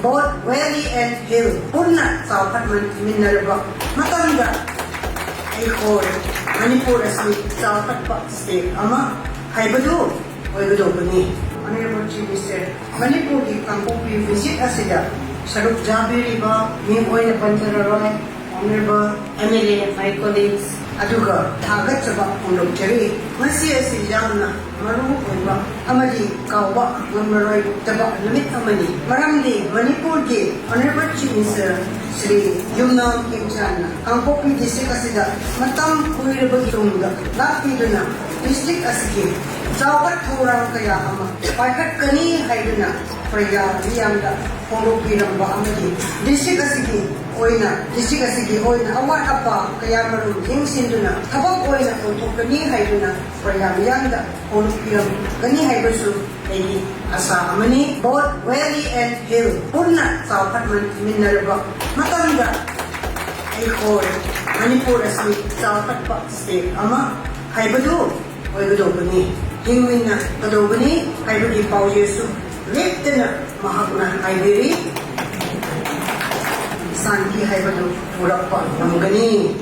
Both valley and hill punna chawphatman minarba matanda aikol Manipur asmi chawphatpa state ama haibadu oigadobani. Honorable Chief Minister, Manipur ki Kangpokpi visit asida saruk jabiriba mi oina panjararoy Honorable MLA my colleagues aduga thagatchaba pulokjari masi asi yamna maru oiba amadi kawba ngamroi taba limit amani maramdi Manipur ki Honorable Chief Minister Shri Yumnam Kimchana Kangpokpi district asida matam kuiraba tungda lapiduna district asiki chawat thorang kaya ama paikat kani haiduna praya riyamda pongopiramba amadi district asiki oina awat apa kaya maru hingsinduna thabak oina thokani haiduna praya riyamda pongopiramba kani haibasu ai asa amani both valley and hill punna chawphatman minarba matanda aikol Manipur asmi chawphatpa state ama haibadu oigadobani hingwina kadobani haibagi paujesu leptena mahakna haibiri santi haibadu purappa namgani.